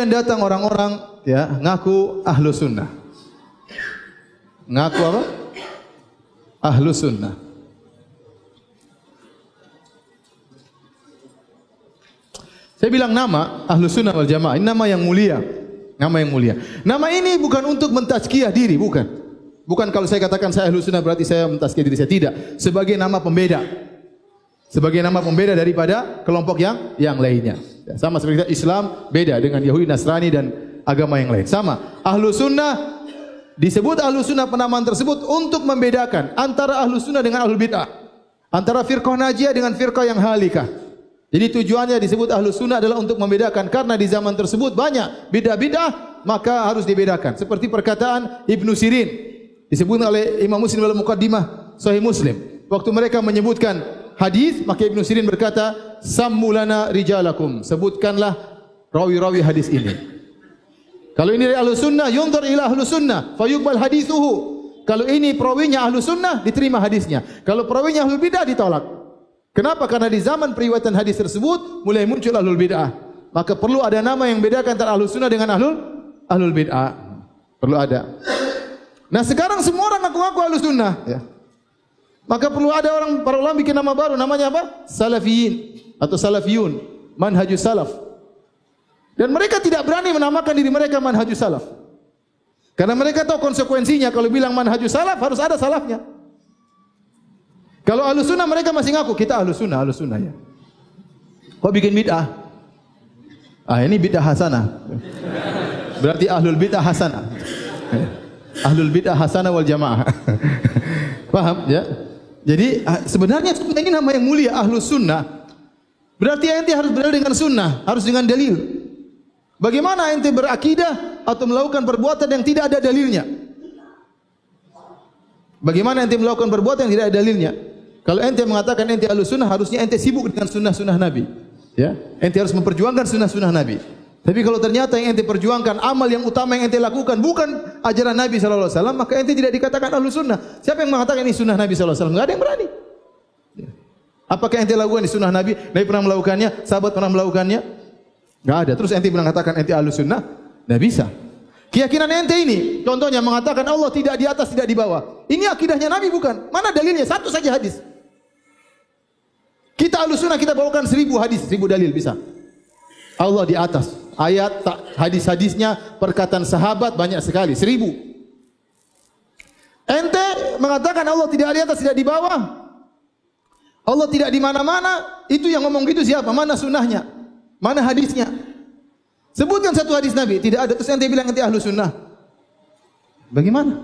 datang orang-orang ya ngaku ahlu sunnah. Ngaku apa? Ahlu sunnah. Saya bilang nama ahlu sunnah wal jamaah ini nama yang mulia. Nama yang mulia. Nama ini bukan untuk mentazkiyah diri, bukan. Bukan kalau saya katakan saya ahlu sunnah berarti saya mentazkiyah diri saya, tidak. Sebagai nama pembeda. Sebagai nama pembeda daripada kelompok yang lainnya. Ya, sama seperti kita, Islam beda dengan Yahudi, Nasrani dan agama yang lain. Sama. Ahlu sunnah disebut ahlu sunnah penamaan tersebut untuk membedakan antara ahlu sunnah dengan ahlul bid'ah. Antara firqah najiyah dengan firqah yang halikah. Jadi tujuannya disebut ahlu sunnah adalah untuk membedakan. Karena di zaman tersebut banyak bid'ah-bid'ah, maka harus dibedakan. Seperti perkataan Ibnu Sirin. Disebut oleh Imam Muslim dalam Muqaddimah Sahih Muslim. Waktu mereka menyebutkan hadis, maka Ibnu Sirin berkata, "Sammulana rijalakum." Sebutkanlah rawi-rawi hadis ini. Kalau ini dari ahlu sunnah, yunzar ila ahlu sunnah, fayuqbal hadithuhu. Kalau ini perawinya ahlu sunnah, diterima hadisnya. Kalau perawinya ahlu bid'ah, ditolak. Kenapa? Karena di zaman periwayatan hadis tersebut mulai muncul ahlul bid'ah. Maka perlu ada nama yang bedakan antara ahlus sunnah dengan ahlul bid'ah. Perlu ada. Nah sekarang semua orang ngaku-ngaku ahlus sunnah. Ya. Maka perlu ada para ulama bikin nama baru. Namanya apa? Salafiyin atau salafiyun. Manhajus salaf. Dan mereka tidak berani menamakan diri mereka manhajus salaf. Karena mereka tahu konsekuensinya. Kalau bilang manhajus salaf harus ada salafnya. Kalau ahlus sunnah mereka masih ngaku kita ahlus sunnah ya. Kok bikin bid'ah? Ini bid'ah hasanah. Berarti ahlul bid'ah hasanah. Ahlul bid'ah hasanah wal jamaah. Paham ya? Jadi sebenarnya ini nama yang mulia ahlus sunnah. Berarti ente harus berdalil dengan sunnah, harus dengan dalil. Bagaimana ente berakidah atau melakukan perbuatan yang tidak ada dalilnya? Bagaimana ente melakukan perbuatan yang tidak ada dalilnya? Kalau ente mengatakan ente ahlus sunnah, harusnya ente sibuk dengan sunnah-sunnah Nabi. Ya, ente harus memperjuangkan sunnah-sunnah Nabi. Tapi kalau ternyata yang ente perjuangkan amal yang utama yang ente lakukan bukan ajaran Nabi sallallahu alaihi wasallam, maka ente tidak dikatakan ahlus sunnah. Siapa yang mengatakan ini sunnah Nabi sallallahu alaihi wasallam? Enggak ada yang berani. Ya. Apakah ente lakukan di sunnah Nabi? Nabi pernah melakukannya, sahabat pernah melakukannya? Enggak ada. Terus ente mengatakan ente ahlus sunnah? Enggak bisa. Keyakinan ente ini, contohnya mengatakan Allah tidak di atas, tidak di bawah. Ini akidahnya Nabi bukan? Mana dalilnya? Satu saja hadis. Kita ahlus sunnah kita bawakan 1000 hadis, 1000 dalil bisa. Allah di atas. Ayat, hadis-hadisnya, perkataan sahabat banyak sekali, 1000. Ente mengatakan Allah tidak di atas, tidak di bawah. Allah tidak di mana-mana. Itu yang ngomong gitu siapa? Mana sunnahnya? Mana hadisnya? Sebutkan satu hadis Nabi, tidak ada. Terus ente bilang ente ahlus sunnah. Bagaimana?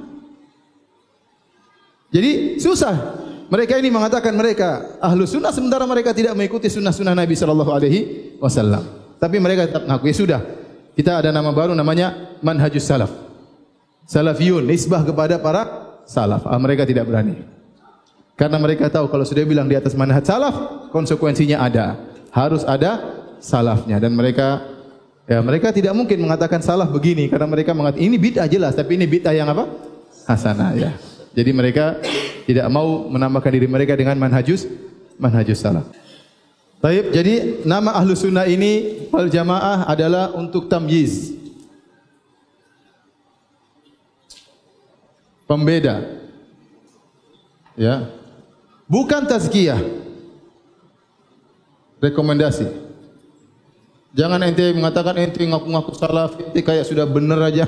Jadi susah. Mereka ini mengatakan mereka ahlus sunnah sementara mereka tidak mengikuti sunnah-sunnah Nabi sallallahu alaihi wasallam. Tapi mereka tetap mengaku, ya sudah. Kita ada nama baru namanya manhajus salaf. Salafiyun, nisbah kepada para salaf. Mereka tidak berani. Karena mereka tahu kalau sudah bilang di atas manhaj salaf, konsekuensinya ada. Harus ada salafnya dan mereka tidak mungkin mengatakan salaf begini karena mereka mengatakan ini bid'ah jelas, tapi ini bid'ah yang apa? Hasanah ya. Jadi mereka tidak mau menambahkan diri mereka dengan manhajus salaf. Baik, jadi nama ahlus sunnah ini wal jamaah adalah untuk tamyiz. Pembeda. Ya. Bukan tazkiyah. Rekomendasi. Jangan ente mengatakan ente ngaku-ngaku salaf, ente kayak sudah benar aja.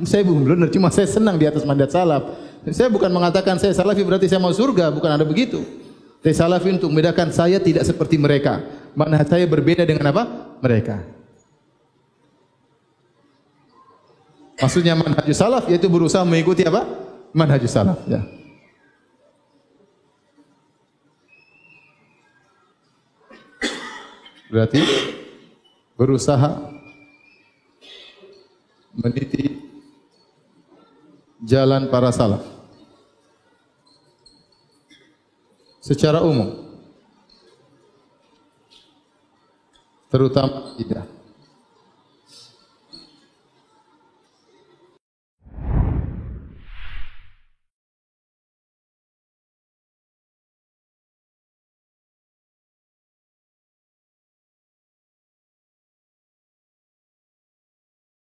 Saya belum benar, cuma saya senang di atas mandat salaf. Saya bukan mengatakan saya salafi berarti saya mau surga, bukan ada begitu. Saya salafi untuk membedakan saya tidak seperti mereka. Manhaj saya berbeda dengan apa? Mereka. Maksudnya manhajus salaf yaitu berusaha mengikuti apa? Manhajus salaf, ya. Berarti berusaha meniti jalan para salaf secara umum, terutama tidak.